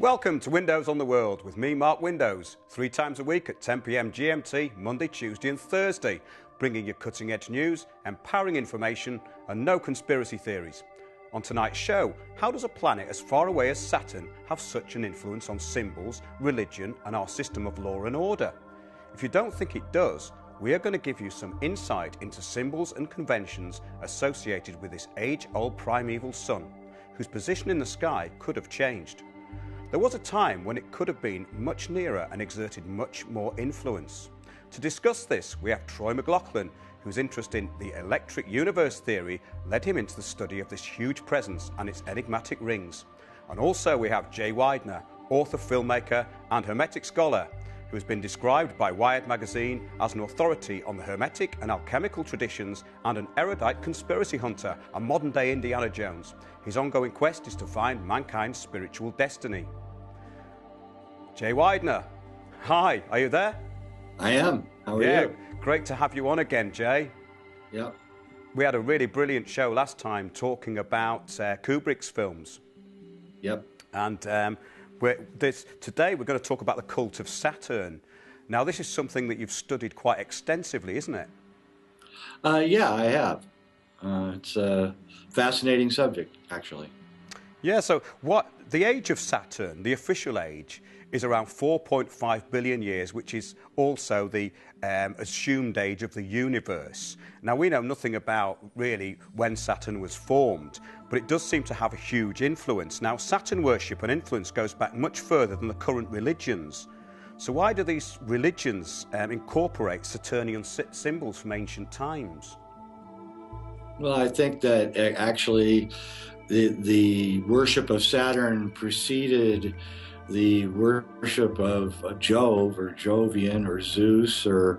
Welcome to Windows on the World with me, Mark Windows, 3 times a week at 10 p.m. GMT, Monday, Tuesday and Thursday, bringing you cutting-edge news, empowering information and no conspiracy theories. On tonight's show, how does a planet as far away as Saturn have such an influence on symbols, religion and our system of law and order? If you don't think it does, we are going to give you some insight into symbols and conventions associated with this age-old primeval sun, whose position in the sky could have changed. There was a time when it could have been much nearer and exerted much more influence. To discuss this, we have Troy McLaughlin, whose interest in the electric universe theory led him into the study of this huge presence and its enigmatic rings. And also we have Jay Widener, author, filmmaker and Hermetic scholar, who has been described by Wired magazine as an authority on the Hermetic and alchemical traditions and an erudite conspiracy hunter, a modern-day Indiana Jones. His ongoing quest is to find mankind's spiritual destiny. Jay Widener, hi, are you there? I am. How are you? Great to have you on again, Jay. Yeah. We had a really brilliant show last time talking about Kubrick's films. Yep. And today we're going to talk about the cult of Saturn. Now, this is something that you've studied quite extensively, isn't it? Yeah, I have. It's a fascinating subject, actually. Yeah, so the age of Saturn, the official age, is around 4.5 billion years, which is also the assumed age of the universe. Now, we know nothing about really when Saturn was formed, but it does seem to have a huge influence. Now, Saturn worship and influence goes back much further than the current religions. So why do these religions incorporate Saturnian symbols from ancient times? Well, I think that actually the worship of Saturn preceded the worship of Jove or Jovian or Zeus or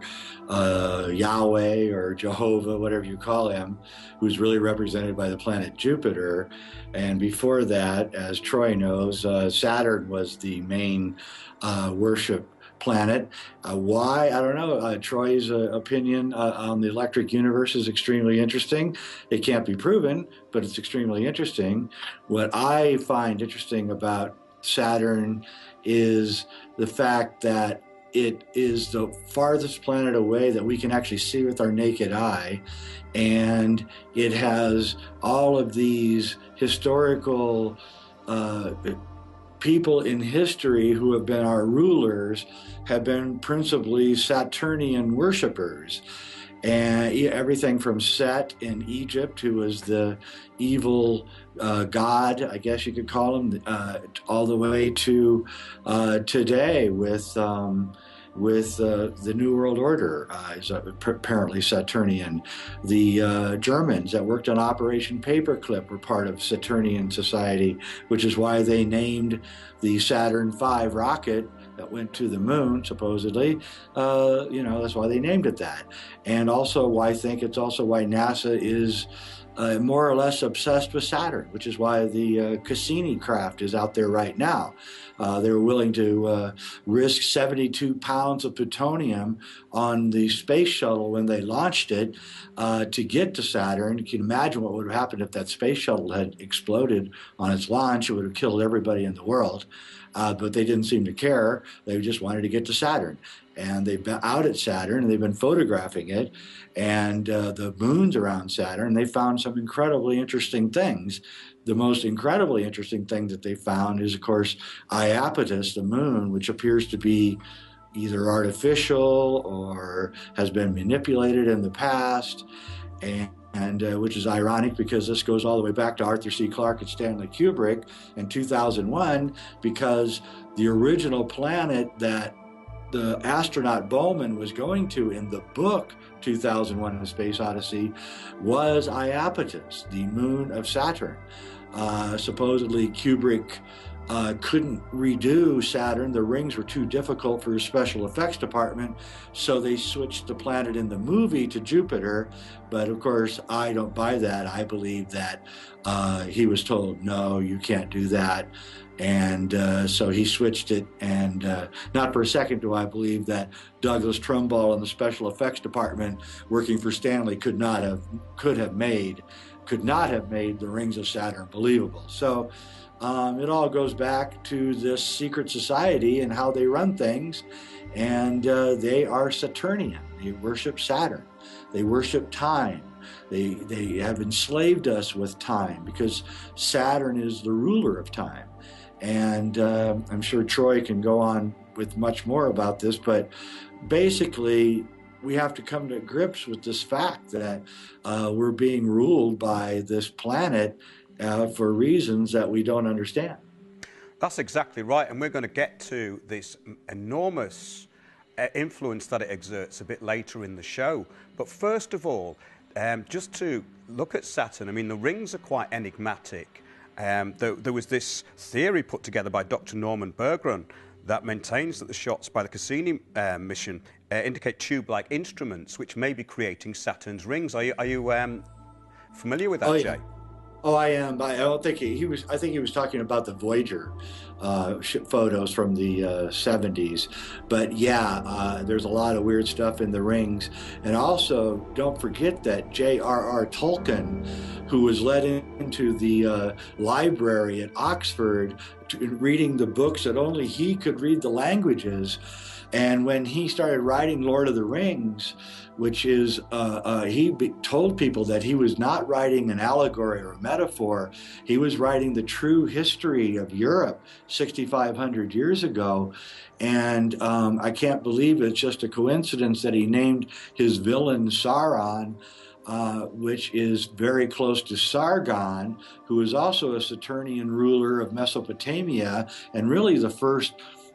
Yahweh or Jehovah, whatever you call him, who's really represented by the planet Jupiter. And before that, as Troy knows, Saturn was the main worship planet. Why? I don't know. Troy's opinion on the electric universe is extremely interesting. It can't be proven, but it's extremely interesting. What I find interesting about Saturn is the fact that it is the farthest planet away that we can actually see with our naked eye, and it has all of these historical people in history who have been our rulers have been principally Saturnian worshipers. And everything from Set in Egypt, who was the evil god, I guess you could call him, all the way to today with the New World Order is apparently Saturnian. The Germans that worked on Operation Paperclip were part of Saturnian society, which is why they named the Saturn V rocket that went to the moon, supposedly, that's why they named it that. And also I think it's also why NASA is more or less obsessed with Saturn, which is why the Cassini craft is out there right now. They were willing to risk 72 pounds of plutonium on the space shuttle when they launched it to get to Saturn. You can imagine what would have happened if that space shuttle had exploded on its launch. It would have killed everybody in the world. But they didn't seem to care. They just wanted to get to Saturn. And they've been out at Saturn, and they've been photographing it, and the moons around Saturn. They found some incredibly interesting things. The most incredibly interesting thing that they found is, of course, Iapetus, the moon, which appears to be either artificial or has been manipulated in the past, and which is ironic because this goes all the way back to Arthur C. Clarke and Stanley Kubrick in 2001, because the original planet that the astronaut Bowman was going to in the book 2001: A Space Odyssey was Iapetus, the moon of Saturn. Supposedly Kubrick couldn't redo Saturn. The rings were too difficult for his special effects department, so they switched the planet in the movie to Jupiter. But of course, I don't buy that. I believe that he was told, no, you can't do that. And so he switched it, and not for a second do I believe that Douglas Trumbull in the special effects department working for Stanley could have made could not have made the rings of Saturn believable. So it all goes back to this secret society and how they run things. And they are Saturnian. They worship Saturn. They worship time. They have enslaved us with time because Saturn is the ruler of time. And I'm sure Troy can go on with much more about this, but basically we have to come to grips with this fact that we're being ruled by this planet for reasons that we don't understand. That's exactly right, and we're going to get to this enormous influence that it exerts a bit later in the show. But first of all, just to look at Saturn, I mean, the rings are quite enigmatic. There was this theory put together by Dr. Norman Berggren that maintains that the shots by the Cassini mission indicate tube-like instruments which may be creating Saturn's rings. Are you familiar with that, Jay? Oh, I am. I don't think he was. I think he was talking about the Voyager photos from the 70s. But yeah, there's a lot of weird stuff in the rings. And also, don't forget that J.R.R. Tolkien, who was led into the library at Oxford, reading the books that only he could read the languages. And when he started writing Lord of the Rings, which is, told people that he was not writing an allegory or a metaphor. He was writing the true history of Europe 6,500 years ago. And I can't believe it's just a coincidence that he named his villain Sauron, which is very close to Sargon, who is also a Saturnian ruler of Mesopotamia and really the first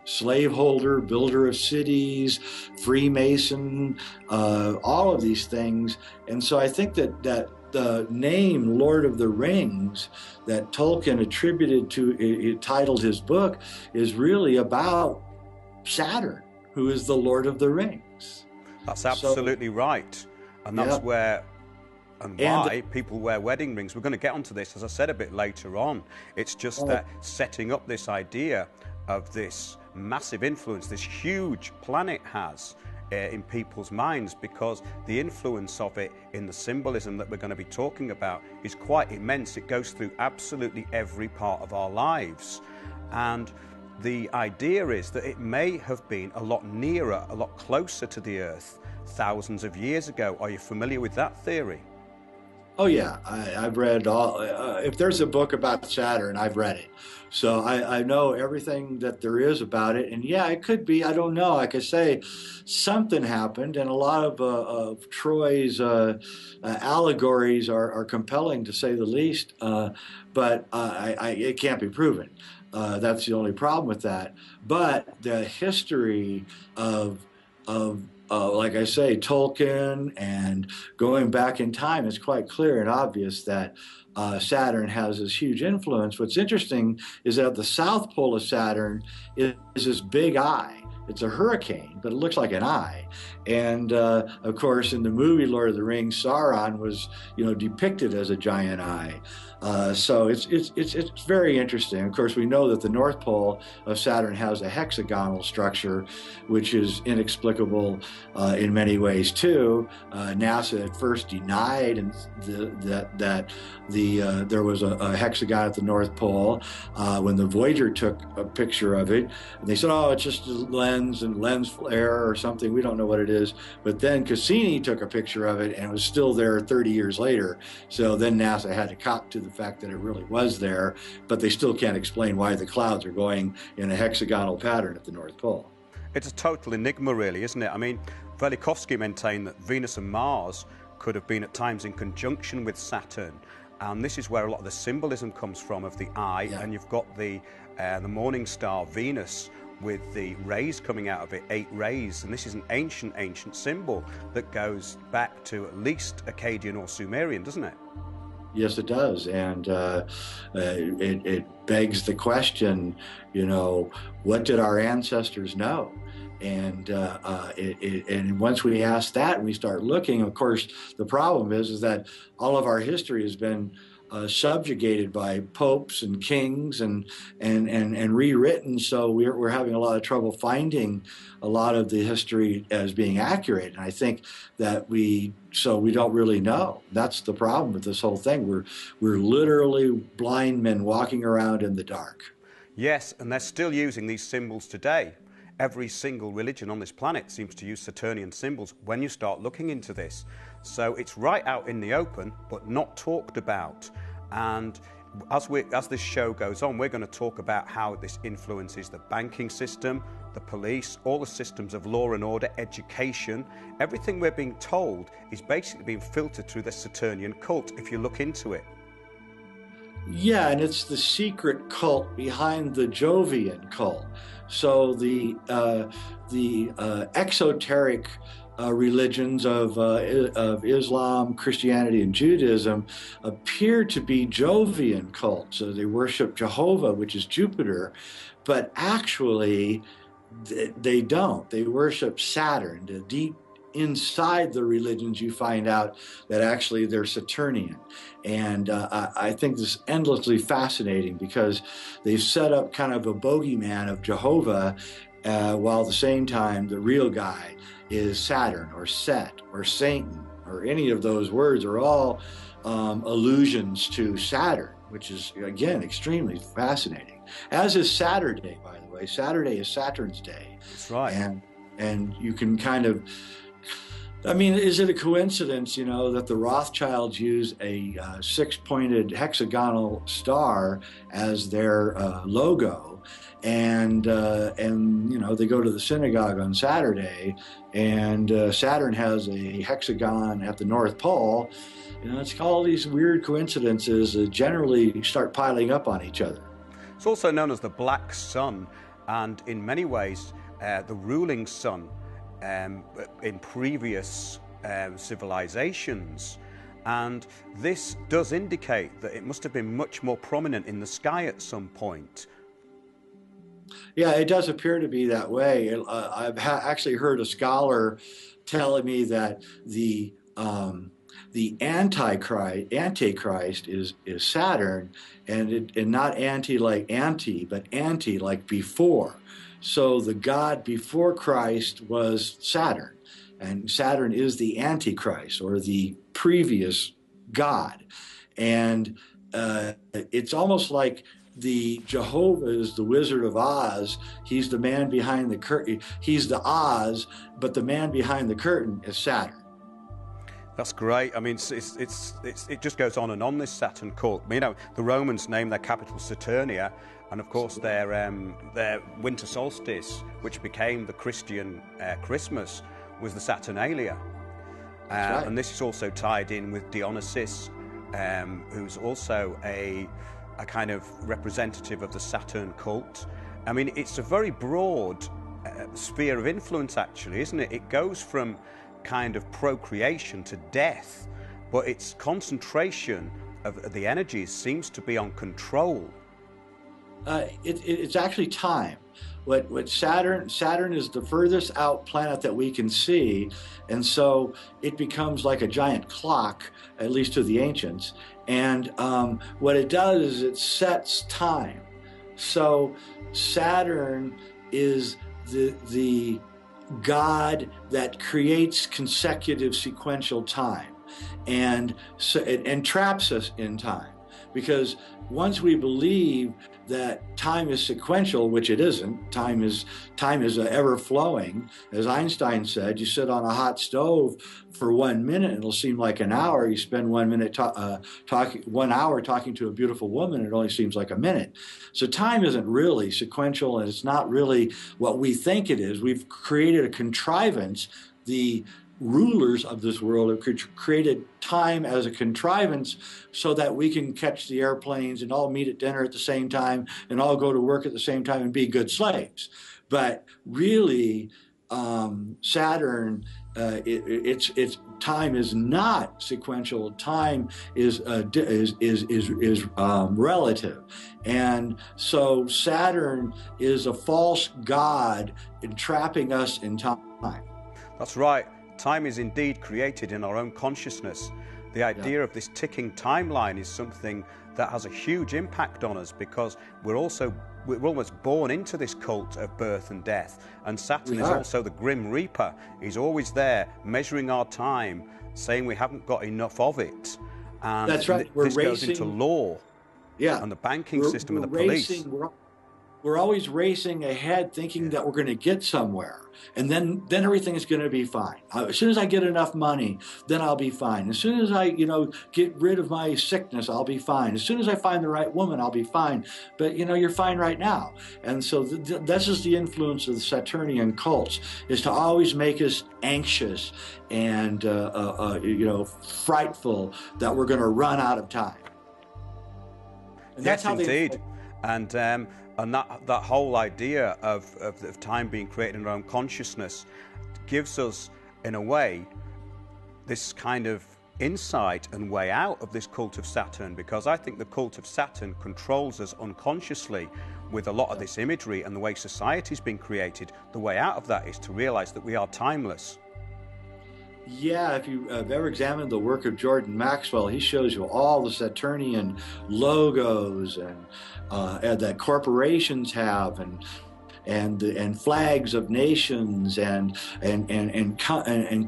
slaveholder, builder of cities, Freemason, all of these things. And so I think that the name Lord of the Rings that Tolkien attributed to, titled his book, is really about Saturn, who is the Lord of the Rings. That's absolutely right. And that's where and why people wear wedding rings. We're going to get onto this, as I said, a bit later on. It's just that setting up this idea of this massive influence this huge planet has in people's minds, because the influence of it in the symbolism that we're going to be talking about is quite immense. It goes through absolutely every part of our lives. And the idea is that it may have been a lot nearer, a lot closer to the Earth thousands of years ago. Are you familiar with that theory? Oh yeah, I've read all. If there's a book about Saturn, I've read it, so I know everything that there is about it. And yeah, it could be. I don't know. Like I say, something happened, and a lot of Troy's allegories are compelling, to say the least. But it can't be proven. That's the only problem with that. But the history of like I say, Tolkien and going back in time, it's quite clear and obvious that Saturn has this huge influence. What's interesting is that the south pole of Saturn is this big eye. It's a hurricane, but it looks like an eye. And of course, in the movie Lord of the Rings, Sauron was, depicted as a giant eye. So it's very interesting. Of course, we know that the North Pole of Saturn has a hexagonal structure, which is inexplicable in many ways too. NASA at first denied that there was a hexagon at the North Pole. When the Voyager took a picture of it, and they said, "Oh, it's just a lens and lens flare or something. We don't know what it is." But then Cassini took a picture of it, and it was still there 30 years later. So then NASA had to cop to the fact that it really was there, but they still can't explain why the clouds are going in a hexagonal pattern at the North Pole. It's a total enigma, really, isn't it? I mean, Velikovsky maintained that Venus and Mars could have been at times in conjunction with Saturn, and this is where a lot of the symbolism comes from, of the eye. And you've got the morning star Venus with the rays coming out of it, 8 rays, and this is an ancient symbol that goes back to at least Akkadian or Sumerian, doesn't it? Yes, it does, and it begs the question, what did our ancestors know? And and once we ask that and we start looking, of course, the problem is that all of our history has been subjugated by popes and kings and rewritten. So we're having a lot of trouble finding a lot of the history as being accurate. And I think that we don't really know. That's the problem with this whole thing. We're literally blind men walking around in the dark. Yes, and they're still using these symbols today. Every single religion on this planet seems to use Saturnian symbols when you start looking into this. So it's right out in the open, but not talked about. And as this show goes on, we're going to talk about how this influences the banking system, the police, all the systems of law and order, education. Everything we're being told is basically being filtered through the Saturnian cult, if you look into it. Yeah, and it's the secret cult behind the Jovian cult. So the exoteric religions of Islam, Christianity, and Judaism appear to be Jovian cults. So they worship Jehovah, which is Jupiter, but actually they don't. They worship Saturn. The deep inside the religions, you find out that actually they're Saturnian. And I think this is endlessly fascinating because they've set up kind of a bogeyman of Jehovah, while at the same time the real guy is Saturn or Set or Satan, or any of those words are all allusions to Saturn, which is, again, extremely fascinating. As is Saturday, by the way. Saturday is Saturn's day. That's right. And you can kind of, I mean, is it a coincidence, that the Rothschilds use a six-pointed hexagonal star as their logo, and they go to the synagogue on Saturday, and Saturn has a hexagon at the North Pole? It's all these weird coincidences that generally start piling up on each other. It's also known as the Black Sun, and in many ways, the ruling sun in previous civilizations. And this does indicate that it must have been much more prominent in the sky at some point. Yeah, it does appear to be that way. I've actually heard a scholar telling me that the Antichrist is Saturn, and not anti like anti, but anti like before. So the God before Christ was Saturn, and Saturn is the Antichrist, or the previous God. And it's almost like the Jehovah is the Wizard of Oz. He's the man behind the curtain. He's the Oz, but the man behind the curtain is Saturn. That's great. I mean, it just goes on and on, this Saturn cult. The Romans named their capital Saturnia, and of course their winter solstice, which became the Christian Christmas, was the Saturnalia. Right. And this is also tied in with Dionysus, who's also a kind of representative of the Saturn cult. I mean, it's a very broad sphere of influence, actually, isn't it? It goes from kind of procreation to death, but its concentration of the energies seems to be on control. It's actually time. What Saturn is the furthest out planet that we can see, and so it becomes like a giant clock, at least to the ancients. And what it does is it sets time. So Saturn is the God that creates consecutive sequential time, and traps us in time. Because once we believe that time is sequential, which it isn't, time is ever flowing. As Einstein said, you sit on a hot stove for 1 minute, it'll seem like an hour. You spend 1 minute 1 hour talking to a beautiful woman, it only seems like a minute. So time isn't really sequential, and it's not really what we think it is. We've created a contrivance. The rulers of this world have created time as a contrivance so that we can catch the airplanes and all meet at dinner at the same time and all go to work at the same time and be good slaves. But really, Saturn, its time is not sequential. Time is relative, and so Saturn is a false god entrapping us in time. That's right. Time is indeed created in our own consciousness. the idea of this ticking timeline is something that has a huge impact on us, because we're almost born into this cult of birth and death. And Saturn is also the Grim Reaper. He's always there, measuring our time, saying we haven't got enough of it. And that's right. This goes into law, and the banking system, and the police. We're always racing ahead, thinking that we're going to get somewhere, and then everything is going to be fine. As soon as I get enough money, then I'll be fine. As soon as I, get rid of my sickness, I'll be fine. As soon as I find the right woman, I'll be fine. But you're fine right now. And so this is the influence of the Saturnian cults, is to always make us anxious and frightful that we're going to run out of time. And yes, indeed. And that whole idea of time being created in our own consciousness gives us, in a way, this kind of insight and way out of this cult of Saturn, because I think the cult of Saturn controls us unconsciously with a lot of this imagery and the way society's been created. The way out of that is to realize that we are timeless. Yeah, if you have ever examined the work of Jordan Maxwell, he shows you all the Saturnian logos and that corporations have, and flags of nations and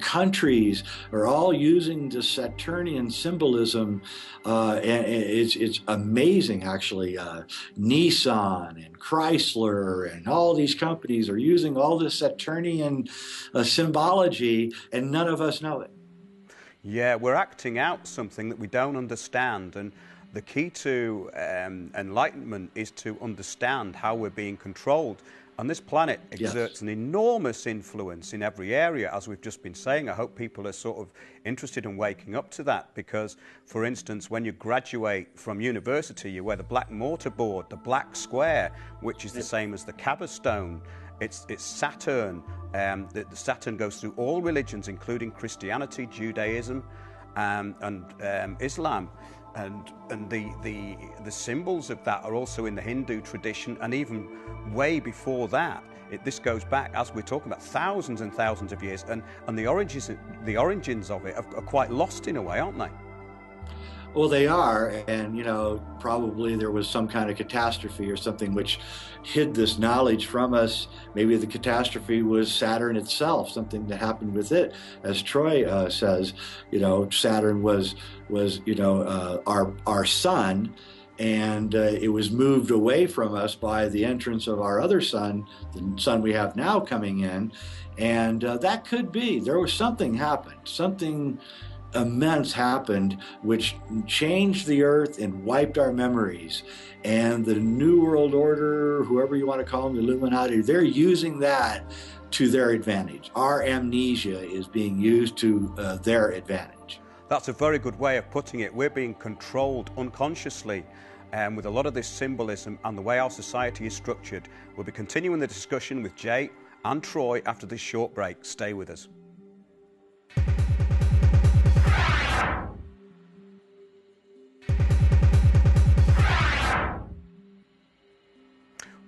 countries are all using the Saturnian symbolism, and it's amazing actually. Nissan and Chrysler and all these companies are using all this Saturnian symbology, and none of us know it. Yeah, we're acting out something that we don't understand, and the key to enlightenment is to understand how we're being controlled. And this planet exerts an enormous influence in every area, as we've just been saying. I hope people are sort of interested in waking up to that, because, for instance, when you graduate from university, you wear the black mortarboard, the black square, which is the same as the Kaaba stone. It's Saturn. The Saturn goes through all religions, including Christianity, Judaism, and Islam. And the symbols of that are also in the Hindu tradition, and even way before that. This goes back, as we're talking about, thousands and thousands of years, and the origins of it are quite lost in a way, aren't they? Well, they are, and probably there was some kind of catastrophe or something which hid this knowledge from us. Maybe the catastrophe was Saturn itself, something that happened with it. As Troy says, Saturn was our sun, and it was moved away from us by the entrance of our other sun, the sun we have now coming in, and that could be there was something happened, something immense happened, which changed the earth and wiped our memories. And the New World Order, whoever you want to call them, the Illuminati, they're using that to their advantage. Our amnesia is being used to their advantage. That's a very good way of putting it. We're being controlled unconsciously with a lot of this symbolism and the way our society is structured. We'll be continuing the discussion with Jay and Troy after this short break. Stay with us.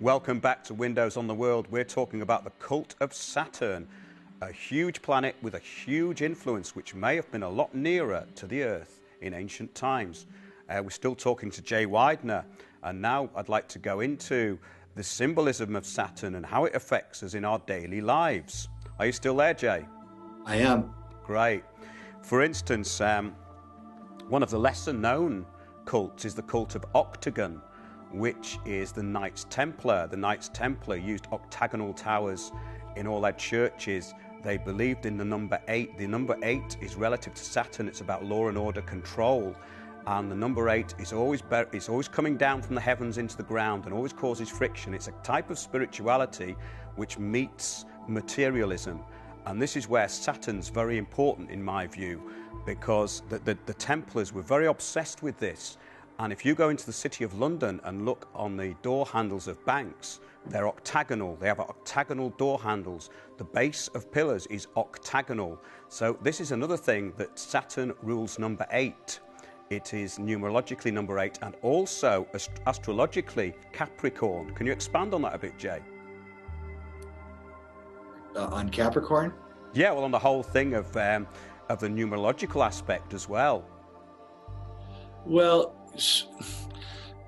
Welcome back to Windows on the World. We're talking about the cult of Saturn, a huge planet with a huge influence which may have been a lot nearer to the Earth in ancient times. We're still talking to Jay Widener, and now I'd like to go into the symbolism of Saturn and how it affects us in our daily lives. Are you still there, Jay? I am. Great. For instance, one of the lesser known cults is the cult of Octagon, which is the Knights Templar. The Knights Templar used octagonal towers in all their churches. They believed in the number 8. The number 8 is relative to Saturn. It's about law and order, control. And the number 8 is always coming down from the heavens into the ground and always causes friction. It's a type of spirituality which meets materialism. And this is where Saturn's very important in my view, because the Templars were very obsessed with this. And if you go into the City of London and look on the door handles of banks, they're octagonal. They have octagonal door handles. The base of pillars is octagonal. So this is another thing, that Saturn rules number 8. It is numerologically number 8 and also astrologically Capricorn. Can you expand on that a bit, Jay? On Capricorn? Yeah, well, on the whole thing of the numerological aspect as well. Well,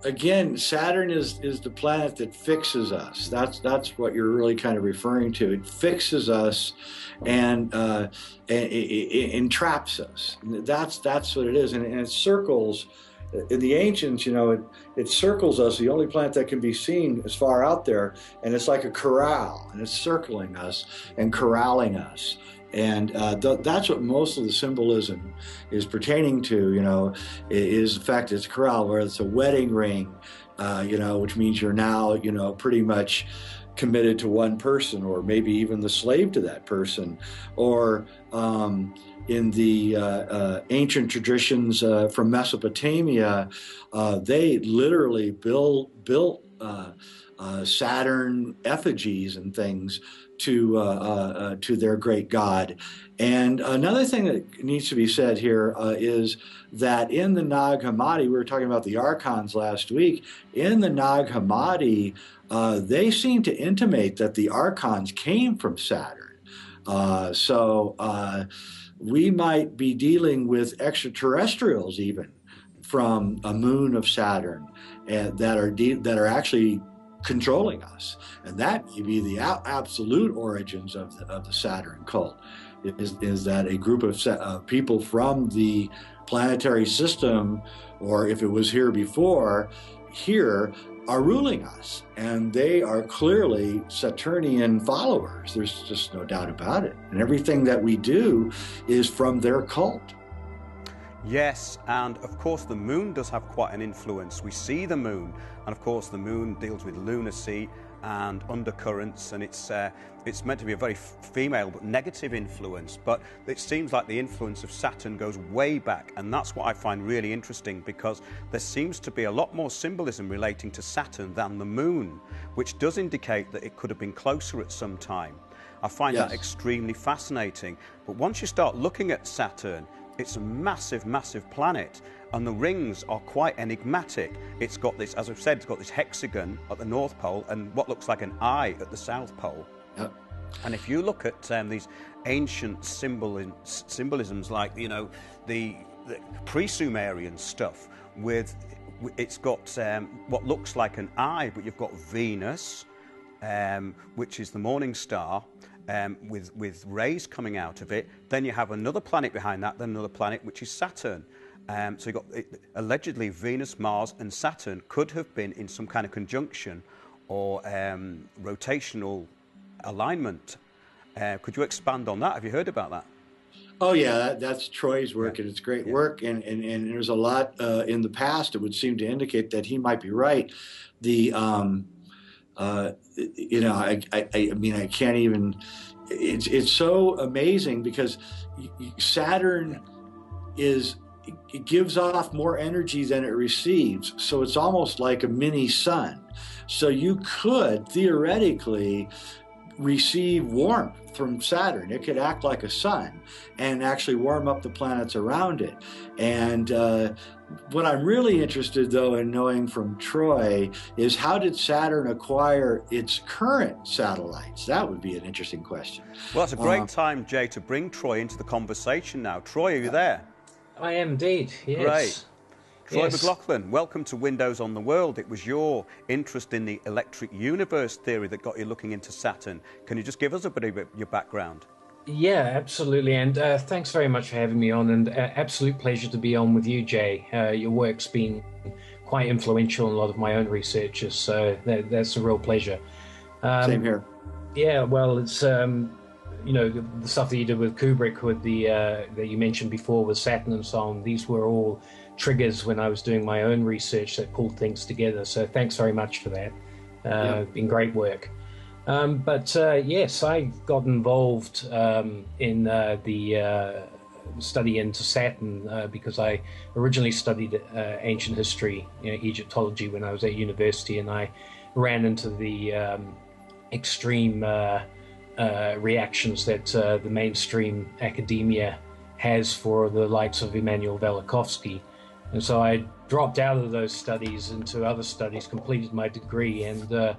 again, Saturn is the planet that fixes us. That's what you're really kind of referring to. It fixes us and it entraps us. That's what it is, and it circles. In the ancients, it circles us. The only planet that can be seen is far out there, and it's like a corral, and it's circling us and corralling us. And that's what most of the symbolism is pertaining to, is the fact it's a corral, where it's a wedding ring, which means you're now, pretty much committed to one person, or maybe even the slave to that person. Or in the ancient traditions from Mesopotamia, they literally built Saturn effigies and things to their great god. And another thing that needs to be said here is that in the Nag Hammadi, we were talking about the archons last week, in the Nag Hammadi, they seem to intimate that the archons came from Saturn. So we might be dealing with extraterrestrials even from a moon of Saturn that are actually controlling us, and that may be the absolute origins of the Saturn cult. Is that a group of people from the planetary system, or if it was here before, here are ruling us, and they are clearly Saturnian followers. There's just no doubt about it, and everything that we do is from their cult. Yes, and of course the moon does have quite an influence. We see the moon, and of course the moon deals with lunacy and undercurrents, and it's meant to be a very female but negative influence, but it seems like the influence of Saturn goes way back, and that's what I find really interesting, because there seems to be a lot more symbolism relating to Saturn than the moon, which does indicate that it could have been closer at some time. I find that extremely fascinating. But once you start looking at Saturn, it's a massive, massive planet, and the rings are quite enigmatic. It's got this, as I've said, it's got this hexagon at the North Pole and what looks like an eye at the South Pole. Yep. And if you look at these ancient symbolisms, like, the pre-Sumerian stuff, it's got what looks like an eye, but you've got Venus, which is the morning star, with rays coming out of it. Then you have another planet behind that, then another planet, which is Saturn. So you've got, allegedly, Venus, Mars, and Saturn could have been in some kind of conjunction or rotational alignment. Could you expand on that? Have you heard about that? Oh yeah, that's Troy's work, and it's great work. And there's a lot in the past that would seem to indicate that he might be right. The I mean, I can't even. It's so amazing, because Saturn it gives off more energy than it receives, so it's almost like a mini sun. So you could theoretically receive warmth from Saturn. It could act like a sun and actually warm up the planets around it. And what I'm really interested, though, in knowing from Troy is, how did Saturn acquire its current satellites? That would be an interesting question. Well, it's a great time, Jay, to bring Troy into the conversation now. Troy, are you there? I am indeed, yes. Great. Troy McLaughlin, welcome to Windows on the World. It was your interest in the electric universe theory that got you looking into Saturn. Can you just give us a bit of your background? Yeah, absolutely. And thanks very much for having me on. And absolute pleasure to be on with you, Jay. Your work's been quite influential in a lot of my own researches, so that's a real pleasure. Same here. Yeah, well, it's the stuff that you did with Kubrick, with the that you mentioned before with Saturn and so on. These were all triggers when I was doing my own research that pulled things together. So thanks very much for that. Been great work. But yes, I got involved in the study into Saturn because I originally studied ancient history, Egyptology, when I was at university, and I ran into the extreme reactions that the mainstream academia has for the likes of Immanuel Velikovsky. And so I dropped out of those studies into other studies, completed my degree, and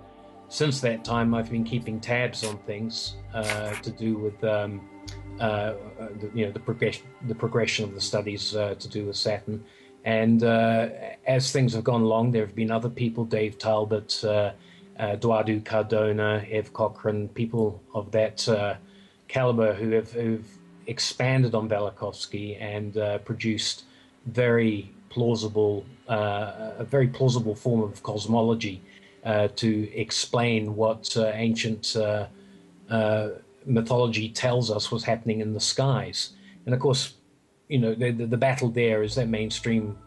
since that time I've been keeping tabs on things to do with the progression of the studies to do with Saturn. And as things have gone along, there have been other people, Dave Talbot, Eduardo Cardona, Ev Cochran, people of that caliber who've expanded on Velikovsky and produced a very plausible form of cosmology to explain what ancient mythology tells us was happening in the skies. And of course, the battle there is that mainstream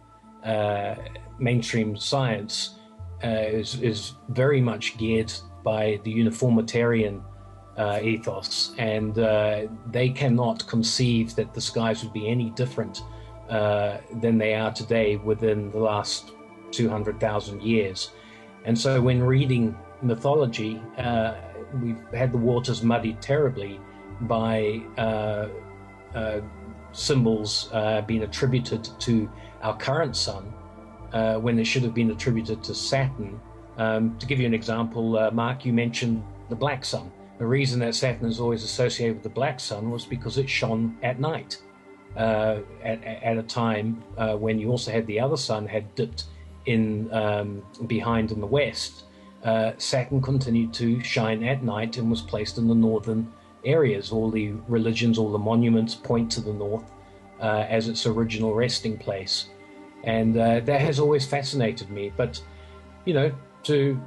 science is very much geared by the uniformitarian ethos, and they cannot conceive that the skies would be any different than they are today within the last 200,000 years. And so when reading mythology, we've had the waters muddied terribly by symbols being attributed to our current sun when it should have been attributed to Saturn. To give you an example, Mark, you mentioned the black sun. The reason that Saturn is always associated with the black sun was because it shone at night, at a time when you also had the other sun had dipped in behind in the west. Saturn continued to shine at night and was placed in the northern areas. All the religions, all the monuments point to the north as its original resting place. And that has always fascinated me. But, to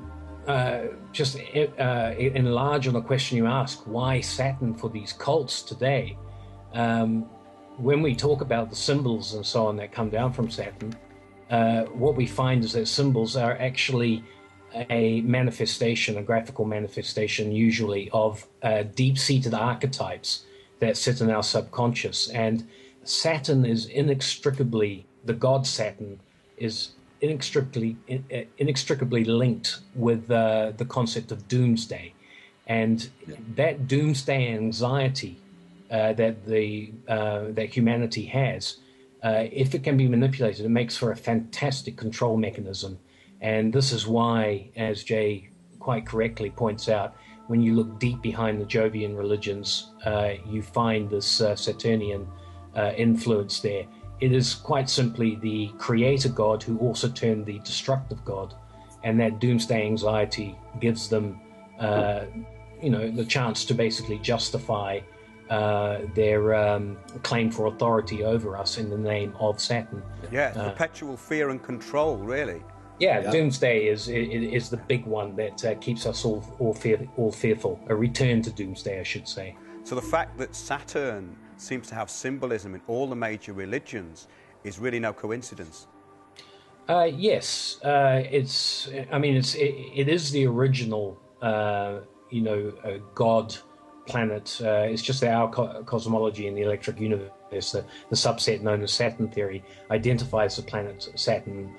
just enlarge on the question you ask, why Saturn for these cults today? When we talk about the symbols and so on that come down from Saturn, what we find is that symbols are actually a graphical manifestation usually of deep-seated archetypes that sit in our subconscious. And Saturn is the god Saturn is inextricably linked with the concept of doomsday. And that doomsday anxiety that humanity has, if it can be manipulated, it makes for a fantastic control mechanism. And this is why, as Jay quite correctly points out, when you look deep behind the Jovian religions, you find this Saturnian influence there. It is quite simply the creator god who also turned the destructive god, and that doomsday anxiety gives them, the chance to basically justify their claim for authority over us in the name of Saturn. Yeah, perpetual fear and control, really. Yeah, doomsday is the big one that keeps us all fearful. A return to doomsday, I should say. So the fact that Saturn seems to have symbolism in all the major religions is really no coincidence. Yes, it is the original, god planet. It's just that our cosmology in the electric universe, the subset known as Saturn theory, identifies the planet Saturn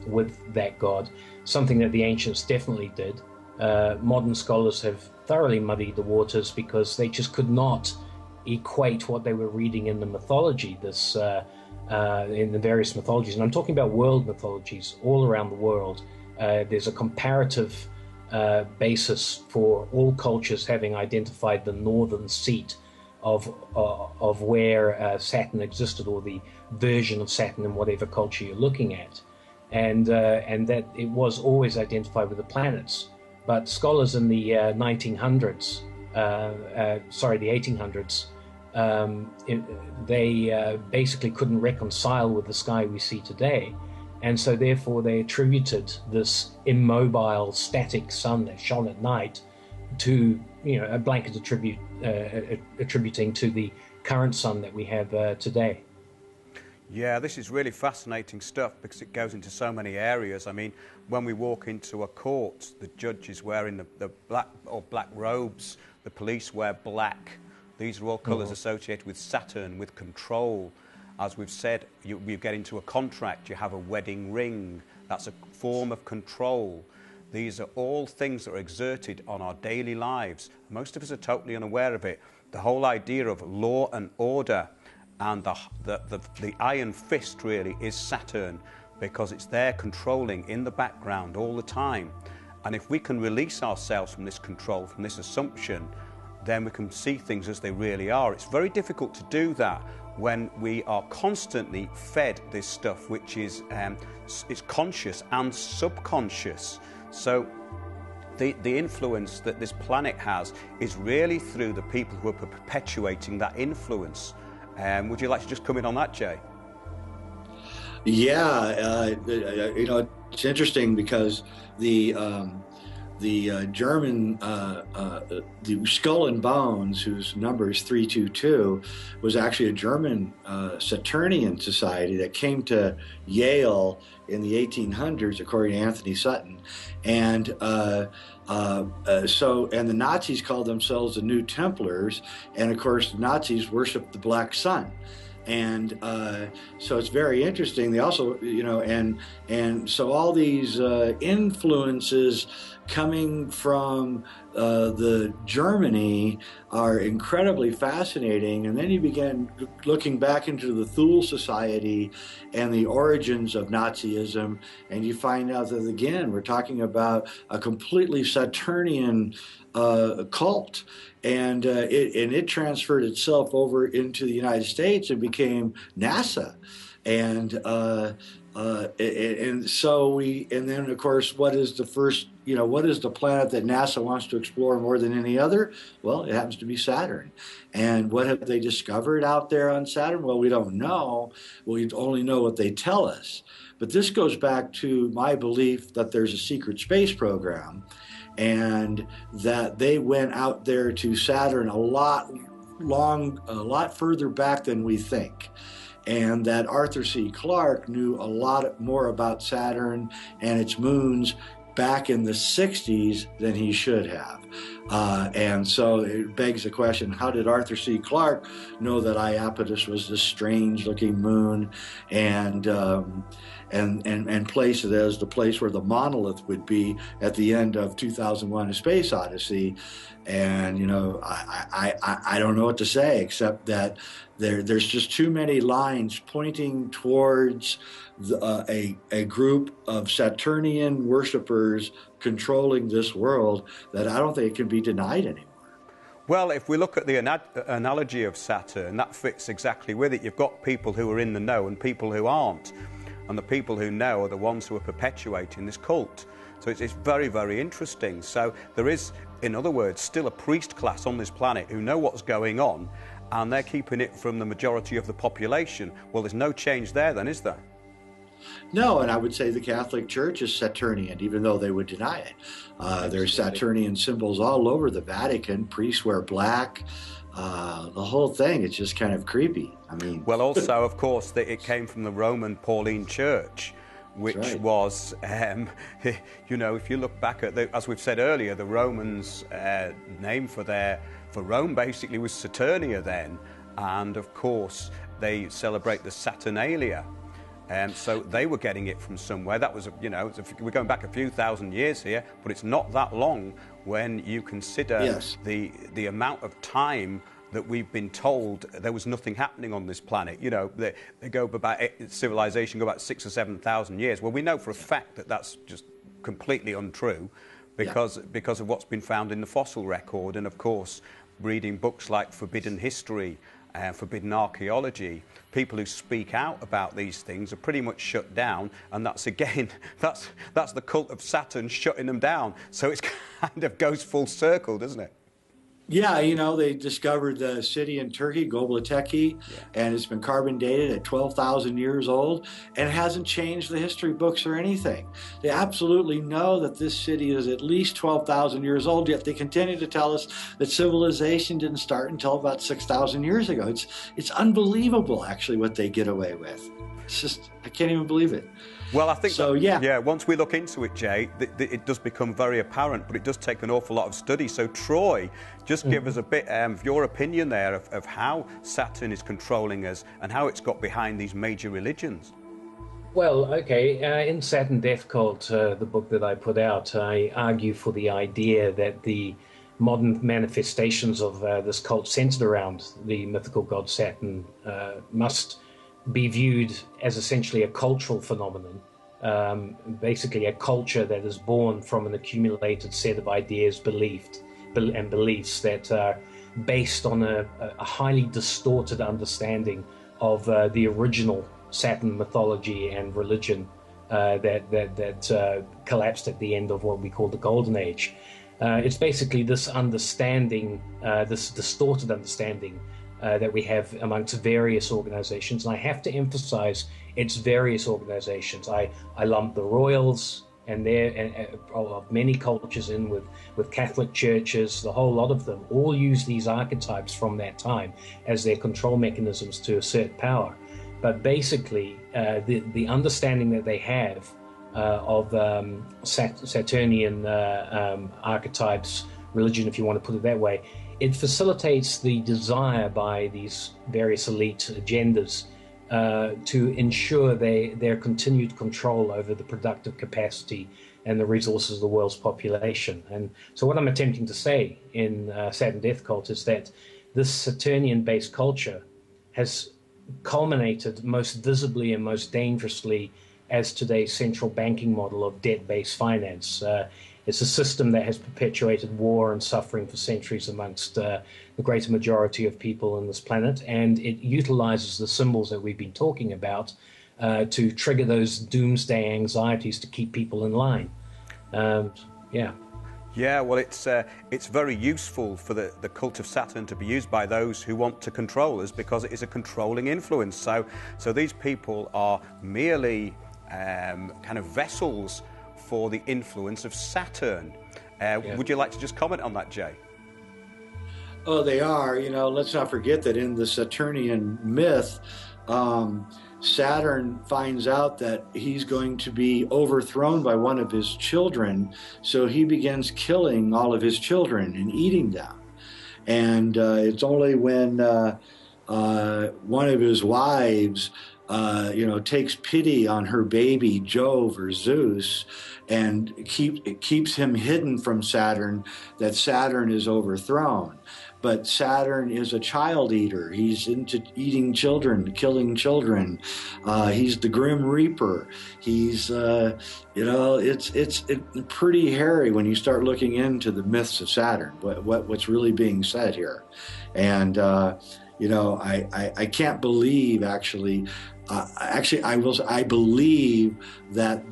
with that god, something that the ancients definitely did. Modern scholars have thoroughly muddied the waters because they just could not equate what they were reading in the mythology, in the various mythologies. And I'm talking about world mythologies all around the world. There's a comparative basis for all cultures having identified the northern seat of where Saturn existed, or the version of Saturn in whatever culture you're looking at, and that it was always identified with the planets. But scholars in the 1800s, they basically couldn't reconcile with the sky we see today. And so therefore they attributed this immobile, static sun that shone at night to, a blanket attributing to the current sun that we have today. Yeah, this is really fascinating stuff because it goes into so many areas. I mean, when we walk into a court, the judge is wearing the black robes, the police wear black. These are all colours associated with Saturn, with control. As we've said, you get into a contract, you have a wedding ring. That's a form of control. These are all things that are exerted on our daily lives. Most of us are totally unaware of it. The whole idea of law and order, and the iron fist really is Saturn, because it's there controlling in the background all the time. And if we can release ourselves from this control, from this assumption, then we can see things as they really are. It's very difficult to do that when we are constantly fed this stuff, which is it's conscious and subconscious. So the influence that this planet has is really through the people who are perpetuating that influence. Would you like to just come in on that, Jay? Yeah, it's interesting because the German, the Skull and Bones, whose number is 322, was actually a German Saturnian society that came to Yale in the 1800s, according to Anthony Sutton, and the Nazis called themselves the New Templars, and of course the Nazis worshipped the Black Sun. And so it's very interesting. They also, and so all these influences coming from the Germany are incredibly fascinating. And then you begin looking back into the Thule Society and the origins of Nazism, and you find out that, again, we're talking about a completely Saturnian cult. And it transferred itself over into the United States and became NASA. And then of course, what is the first, what is the planet that NASA wants to explore more than any other? Well, it happens to be Saturn. And what have they discovered out there on Saturn? Well, we don't know. We only know what they tell us. But this goes back to my belief that there's a secret space program, and that they went out there to Saturn a lot further back than we think. And that Arthur C. Clarke knew a lot more about Saturn and its moons back in the 60s than he should have. And so it begs the question, how did Arthur C. Clarke know that Iapetus was this strange-looking moon and place it as the place where the monolith would be at the end of 2001: A Space Odyssey? And I don't know what to say, except that there's just too many lines pointing towards a group of Saturnian worshipers controlling this world that I don't think it can be denied anymore. Well, if we look at the analogy of Saturn, that fits exactly with it. You've got people who are in the know and people who aren't. And the people who know are the ones who are perpetuating this cult. So it's very, very interesting. So there is, in other words, still a priest class on this planet who know what's going on, and they're keeping it from the majority of the population. Well, there's no change there then, is there? No, and I would say the Catholic Church is Saturnian, even though they would deny it. There's Saturnian symbols all over the Vatican. Priests wear black. The whole thing, it's just kind of creepy. I mean, well, also, of course, that it came from the Roman Pauline Church, which right. was, if you look back at, as we've said earlier, the Romans' name for Rome basically was Saturnia then, and of course they celebrate the Saturnalia. So they were getting it from somewhere. That was, we're going back a few thousand years here, but it's not that long when you consider yes. the amount of time that we've been told there was nothing happening on this planet. They go about civilization go about 6,000 or 7,000 years. Well, we know for a fact that that's just completely untrue because of what's been found in the fossil record, and of course reading books like Forbidden History and Forbidden Archaeology. People who speak out about these things are pretty much shut down, and that's again that's the cult of Saturn shutting them down. So it kind of goes full circle, doesn't it? Yeah, they discovered the city in Turkey, Göbekli, and it's been carbon dated at 12,000 years old, and it hasn't changed the history books or anything. They absolutely know that this city is at least 12,000 years old, yet they continue to tell us that civilization didn't start until about 6,000 years ago. It's unbelievable, actually, what they get away with. It's just, I can't even believe it. Well, I think so. Once we look into it, Jay, it does become very apparent, but it does take an awful lot of study. So, Troy, just give us a bit of your opinion there of how Saturn is controlling us and how it's got behind these major religions. Well, okay. In Saturn Death Cult, the book that I put out, I argue for the idea that the modern manifestations of this cult centered around the mythical god Saturn must be viewed as essentially a cultural phenomenon, basically a culture that is born from an accumulated set of ideas, beliefs that are based on a highly distorted understanding of the original Saturn mythology and religion that collapsed at the end of what we call the Golden Age. It's basically this understanding, this distorted understanding that we have amongst various organizations. And I have to emphasize it's various organizations. I lump the royals and of many cultures in with Catholic churches. The whole lot of them all use these archetypes from that time as their control mechanisms to assert power. But basically, the understanding that they have of Saturnian archetypes, religion, if you want to put it that way, it facilitates the desire by these various elite agendas to ensure their continued control over the productive capacity and the resources of the world's population. And so what I'm attempting to say in Saturn Death Cult is that this Saturnian-based culture has culminated most visibly and most dangerously as today's central banking model of debt-based finance. It's a system that has perpetuated war and suffering for centuries amongst the greater majority of people on this planet, and it utilizes the symbols that we've been talking about to trigger those doomsday anxieties to keep people in line. Yeah, well, it's very useful for the cult of Saturn to be used by those who want to control us, because it is a controlling influence. So these people are merely kind of vessels for the influence of Saturn. Would you like to just comment on that, Jay? Oh, they are. Let's not forget that in the Saturnian myth, Saturn finds out that he's going to be overthrown by one of his children, so he begins killing all of his children and eating them. And it's only when one of his wives takes pity on her baby Jove or Zeus and keeps him hidden from Saturn, that Saturn is overthrown. But Saturn is a child eater. He's into eating children, killing children. He's the Grim Reaper. He's, it's pretty hairy when you start looking into the myths of Saturn, what's really being said here. And, I can't believe I believe that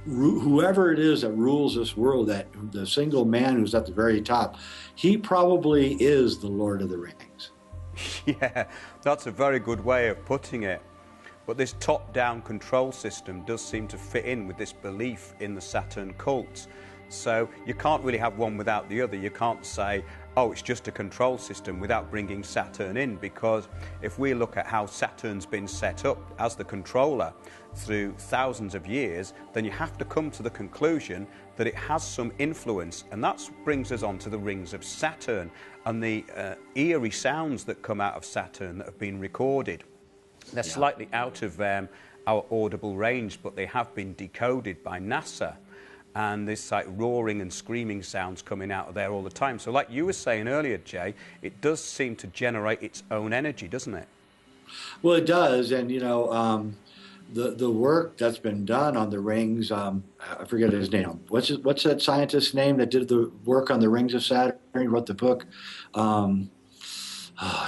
whoever it is that rules this world, that the single man who's at the very top, he probably is the Lord of the Rings. Yeah, that's a very good way of putting it. But this top-down control system does seem to fit in with this belief in the Saturn cult. So you can't really have one without the other. You can't say, oh, it's just a control system without bringing Saturn in, because if we look at how Saturn's been set up as the controller through thousands of years, then you have to come to the conclusion that it has some influence, and that brings us on to the rings of Saturn and the eerie sounds that come out of Saturn that have been recorded. They're slightly out of our audible range, but they have been decoded by NASA. And this like roaring and screaming sounds coming out of there all the time. So like you were saying earlier, Jay, it does seem to generate its own energy, doesn't it? Well, it does. And, the work that's been done on the rings, I forget his name. What's that scientist's name that did the work on the rings of Saturn? He wrote the book. I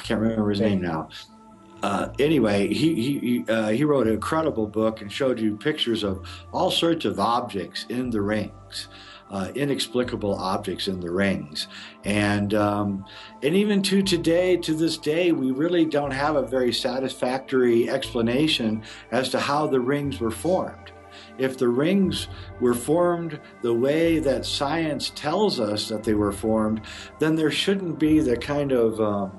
can't remember his name now. Anyway, he wrote an incredible book and showed you pictures of all sorts of objects in the rings, inexplicable objects in the rings, and even to this day, we really don't have a very satisfactory explanation as to how the rings were formed. If the rings were formed the way that science tells us that they were formed, then there shouldn't be the kind of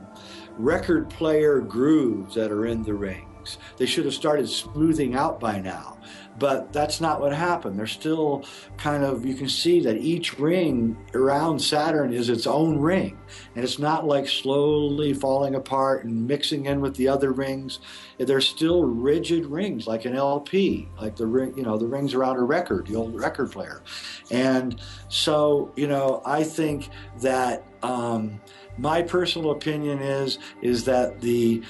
record player grooves that are in the rings. They should have started smoothing out by now, but that's not what happened. They're still kind of, you can see that each ring around Saturn is its own ring, and it's not like slowly falling apart and mixing in with the other rings. They're still rigid rings, like an LP, like the ring, the rings around a record, the old record player. And so, I think that my personal opinion is that the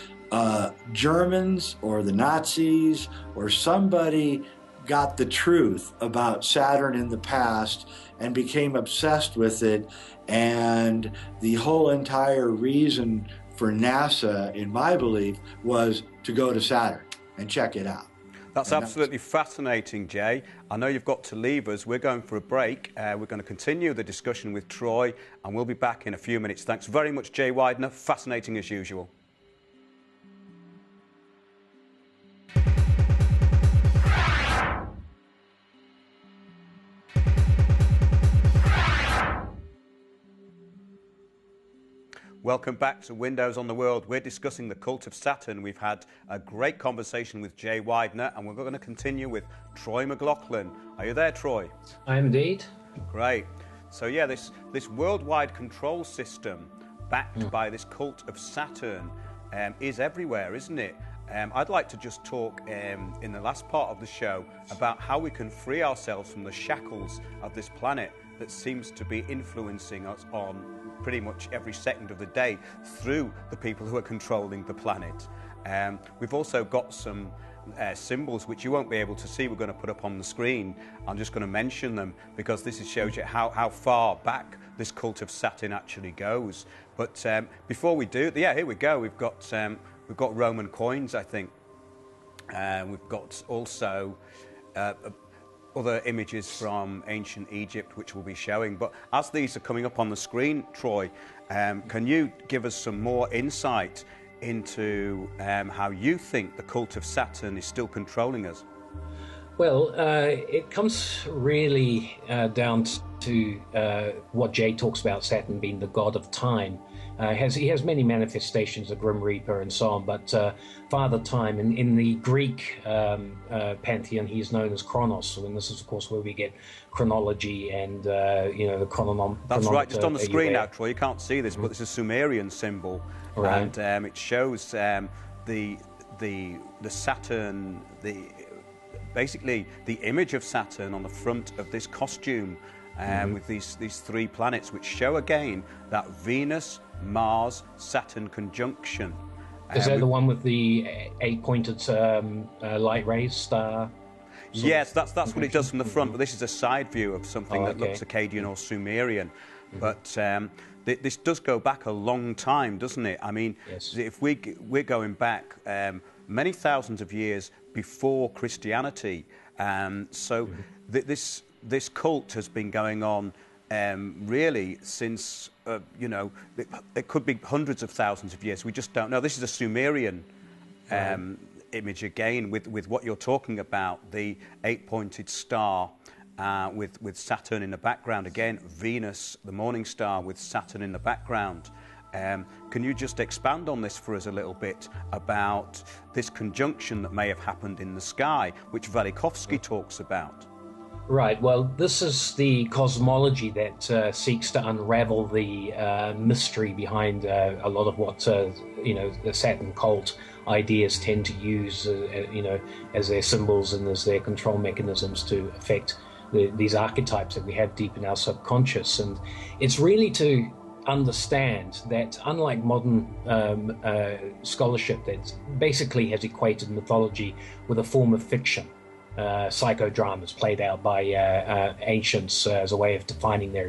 Germans or the Nazis or somebody got the truth about Saturn in the past and became obsessed with it, and the whole entire reason for NASA, in my belief, was to go to Saturn and check it out. That's absolutely fascinating, Jay. I know you've got to leave us. We're going for a break. We're going to continue the discussion with Troy, and we'll be back in a few minutes. Thanks very much, Jay Widener. Fascinating as usual. Welcome back to Windows on the World. We're discussing the cult of Saturn. We've had a great conversation with Jay Widener, and we're going to continue with Troy McLaughlin. Are you there, Troy? I am indeed. Great. So yeah, this worldwide control system backed by this cult of Saturn is everywhere, isn't it? I'd like to just talk in the last part of the show about how we can free ourselves from the shackles of this planet that seems to be influencing us on pretty much every second of the day through the people who are controlling the planet. We've also got some symbols which you won't be able to see. We're going to put up on the screen. I'm just going to mention them because this shows you how far back this cult of Saturn actually goes. But before we do, yeah, here we go. We've got Roman coins, I think. We've got also other images from ancient Egypt, which we'll be showing. But as these are coming up on the screen, Troy, can you give us some more insight into how you think the cult of Saturn is still controlling us? Well, it comes really down to what Jay talks about Saturn being the god of time. He has many manifestations, the Grim Reaper and so on, but Father Time, in the Greek pantheon, he is known as Chronos, and this is, of course, where we get chronology and, the chronometer. That's right, just on the screen now, Troy, you can't see this, but this is a Sumerian symbol, right. And it shows the Saturn, basically the image of Saturn on the front of this costume, with these three planets, which show again that Venus, Mars, Saturn conjunction. Is that the one with the 8-pointed light rays star? Yes, that's what it does from the front, but this is a side view of something that looks Akkadian or Sumerian. But this does go back a long time, doesn't it? I mean, if we're going back many thousands of years before Christianity, so this cult has been going on really since, it could be hundreds of thousands of years. We just don't know. This is a Sumerian image again with what you're talking about, the 8-pointed star with Saturn in the background. Again, Venus, the morning star, with Saturn in the background. Can you just expand on this for us a little bit about this conjunction that may have happened in the sky, which Velikovsky talks about? Right. Well, this is the cosmology that seeks to unravel the mystery behind a lot of what the Saturn cult ideas tend to use, as their symbols and as their control mechanisms to affect these archetypes that we have deep in our subconscious. And it's really to understand that, unlike modern scholarship that basically has equated mythology with a form of fiction, psychodramas played out by ancients as a way of defining their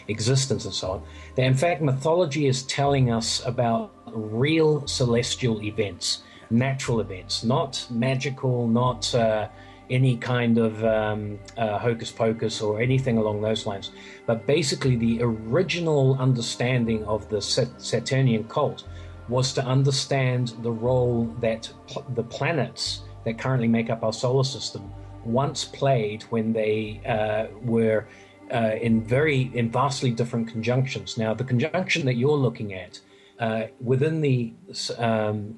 existence and so on. That in fact, mythology is telling us about real celestial events, natural events, not magical, not any kind of hocus pocus or anything along those lines, but basically the original understanding of the Saturnian cult was to understand the role that the planets that currently make up our solar system once played when they were in vastly different conjunctions. Now, the conjunction that you're looking at within the Saturn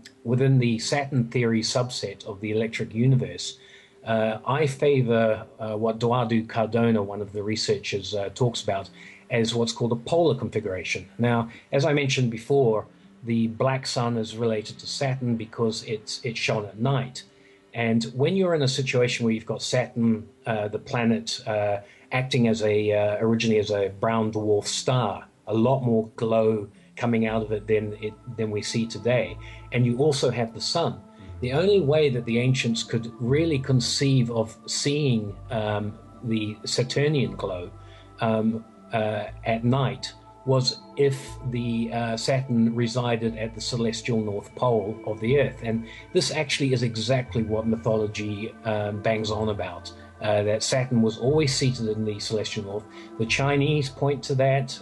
theory subset of the electric universe, I favor what Eduardo Cardona, one of the researchers, talks about as what's called a polar configuration. Now, as I mentioned before, the black sun is related to Saturn because it's shone at night. And when you're in a situation where you've got Saturn, the planet, acting as originally as a brown dwarf star, a lot more glow coming out of it than we see today, and you also have the sun, the only way that the ancients could really conceive of seeing the Saturnian glow at night was if the Saturn resided at the celestial north pole of the Earth. And this actually is exactly what mythology bangs on about, that Saturn was always seated in the celestial north. The Chinese point to that,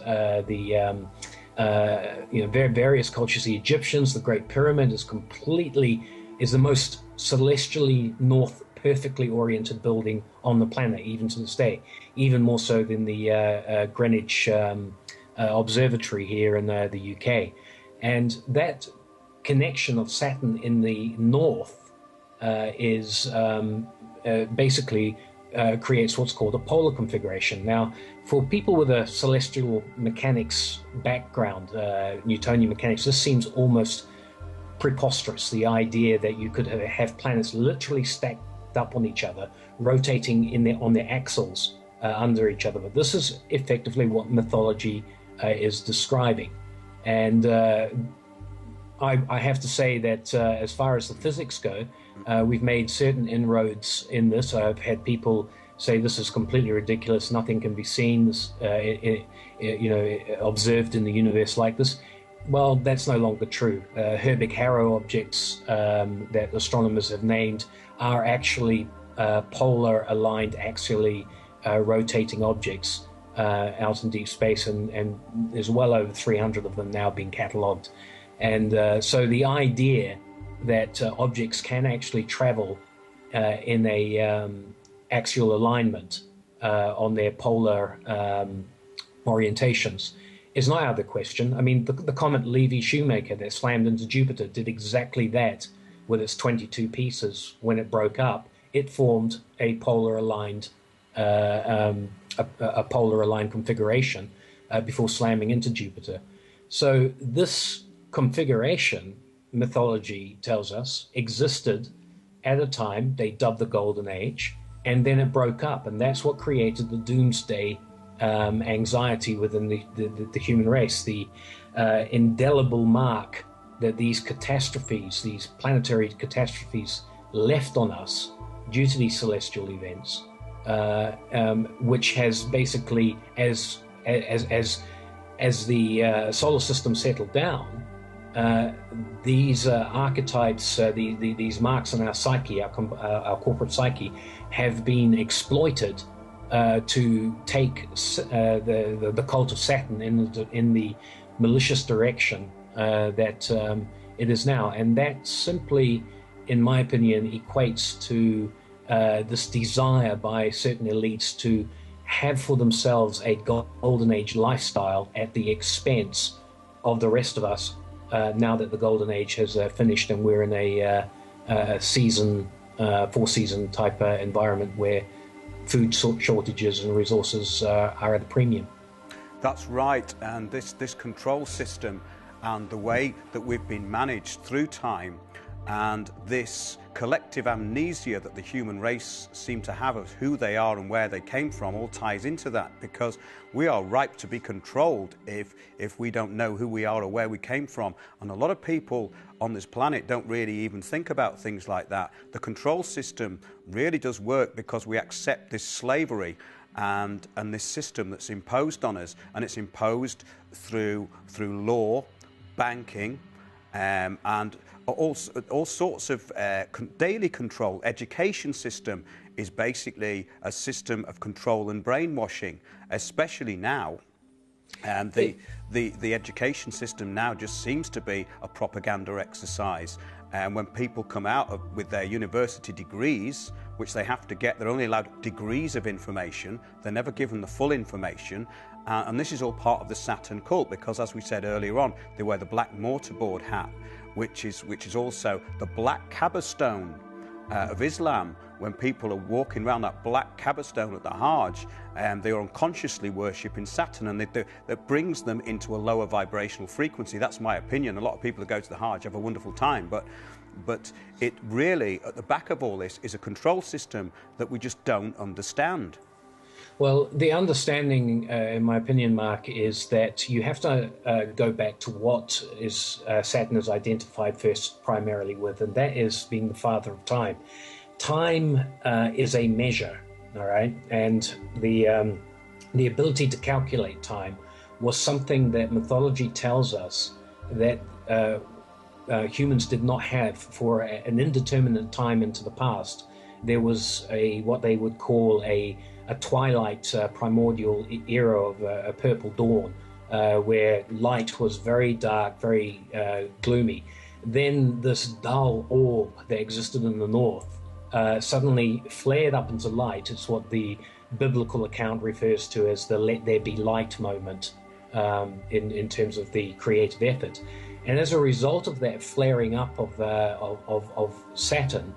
various cultures, the Egyptians, the Great Pyramid is the most celestially north, perfectly oriented building on the planet, even to this day, even more so than the Greenwich Observatory here in the UK. And that connection of Saturn in the north is basically creates what's called a polar configuration. Now, for people with a celestial mechanics background, Newtonian mechanics, this seems almost preposterous, the idea that you could have planets literally stacked up on each other, rotating on their axles under each other. But this is effectively what mythology is describing. And I have to say that as far as the physics go, we've made certain inroads in this. I've had people say this is completely ridiculous, nothing can be seen, observed in the universe like this. Well, that's no longer true. Herbig-Haro objects that astronomers have named are actually polar aligned, axially rotating objects out in deep space, and there's well over 300 of them now being catalogued. And so the idea that objects can actually travel in a axial alignment on their polar orientations is not out of the question. I mean, the comet Levy-Shoemaker that slammed into Jupiter did exactly that with its 22 pieces. When it broke up, it formed a polar aligned configuration before slamming into Jupiter. So this configuration, mythology tells us, existed at a time they dubbed the Golden Age, and then it broke up, and that's what created the doomsday anxiety within the human race, the indelible mark that these catastrophes, these planetary catastrophes, left on us due to these celestial events, which has basically, as the solar system settled down, these archetypes, these marks in our psyche, our corporate psyche, have been exploited to take the cult of Saturn in the malicious direction that it is now. And that simply, in my opinion, equates to this desire by certain elites to have for themselves a golden age lifestyle at the expense of the rest of us, now that the golden age has finished and we're in a season, four-season type environment where food shortages and resources are at a premium. That's right, and this control system and the way that we've been managed through time, and this collective amnesia that the human race seem to have of who they are and where they came from, all ties into that, because we are ripe to be controlled if we don't know who we are or where we came from. And a lot of people on this planet don't really even think about things like that. The control system really does work because we accept this slavery and this system that's imposed on us, and it's imposed through law, banking, and all sorts of daily control. Education system is basically a system of control and brainwashing, especially now. And the education system now just seems to be a propaganda exercise. And when people come out with their university degrees, which they have to get, they're only allowed degrees of information. They're never given the full information. And this is all part of the Saturn cult, because, as we said earlier on, they wear the black mortarboard hat, which is also the black Kaaba stone of Islam. When people are walking around that black Kaaba stone at the Hajj, they are unconsciously worshipping Saturn, and that brings them into a lower vibrational frequency. That's my opinion. A lot of people who go to the Hajj have a wonderful time, but it really, at the back of all this, is a control system that we just don't understand. Well, the understanding, in my opinion, Mark, is that you have to go back to what Saturn is identified first primarily with, and that is being the father of time. Time is a measure, all right? And the ability to calculate time was something that mythology tells us that humans did not have for an indeterminate time into the past. There was what they would call a twilight primordial era of a purple dawn, where light was very dark, very gloomy. Then this dull orb that existed in the north suddenly flared up into light. It's what the biblical account refers to as the let there be light moment in terms of the creative effort. And as a result of that flaring up of Saturn,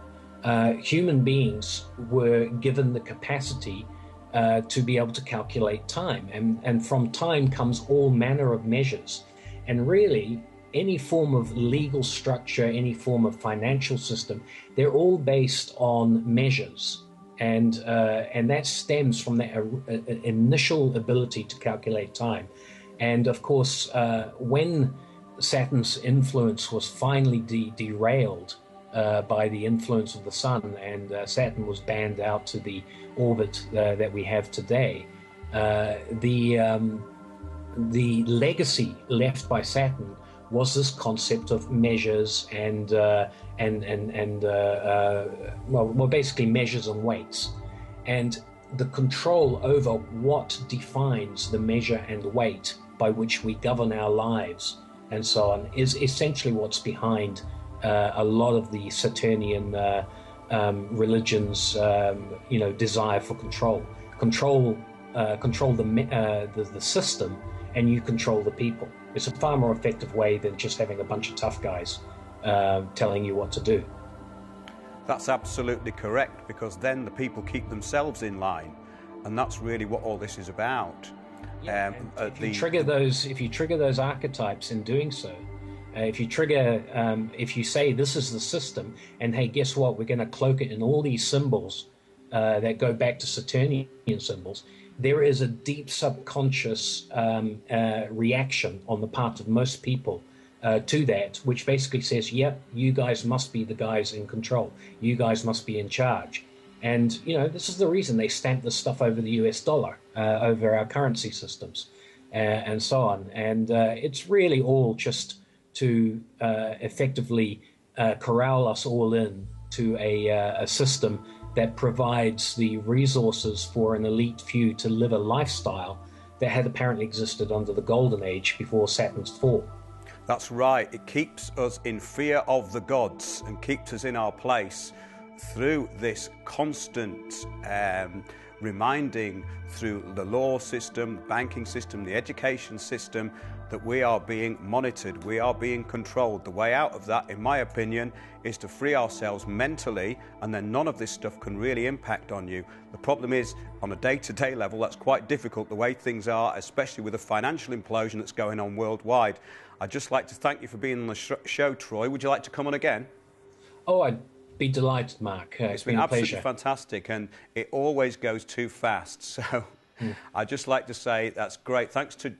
human beings were given the capacity to be able to calculate time. And from time comes all manner of measures. And really, any form of legal structure, any form of financial system, they're all based on measures. And that stems from that initial ability to calculate time. And of course, when Saturn's influence was finally derailed by the influence of the sun, and Saturn was banned out to the orbit that we have today, the legacy left by Saturn was this concept of measures and basically measures and weights, and the control over what defines the measure and weight by which we govern our lives and so on is essentially what's behind a lot of the Saturnian religions, desire for control the system, and you control the people. It's a far more effective way than just having a bunch of tough guys telling you what to do. That's absolutely correct, because then the people keep themselves in line, and that's really what all this is about. Yeah, if you trigger those archetypes in doing so, if you say this is the system, and hey, guess what? We're going to cloak it in all these symbols that go back to Saturnian symbols. There is a deep subconscious reaction on the part of most people to that, which basically says, yep, you guys must be the guys in control. You guys must be in charge. And, this is the reason they stamp this stuff over the US dollar, over our currency systems, and so on. And it's really all just to effectively corral us all in to a system that provides the resources for an elite few to live a lifestyle that had apparently existed under the Golden Age before Saturn's fall. That's right. It keeps us in fear of the gods and keeps us in our place through this constant reminding through the law system, the banking system, the education system, that we are being monitored, we are being controlled. The way out of that, in my opinion, is to free ourselves mentally, and then none of this stuff can really impact on you. The problem is, on a day-to-day level, that's quite difficult, the way things are, especially with the financial implosion that's going on worldwide. I'd just like to thank you for being on the show, Troy. Would you like to come on again? Oh, I'd be delighted, Mark. It's been absolutely fantastic, and it always goes too fast. So I'd just like to say that's great. Thanks to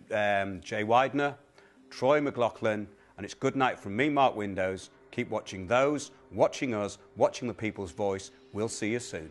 Jay Widener, Troy McLaughlin, and it's good night from me, Mark Windows. Keep watching those, watching us, watching the people's voice. We'll see you soon.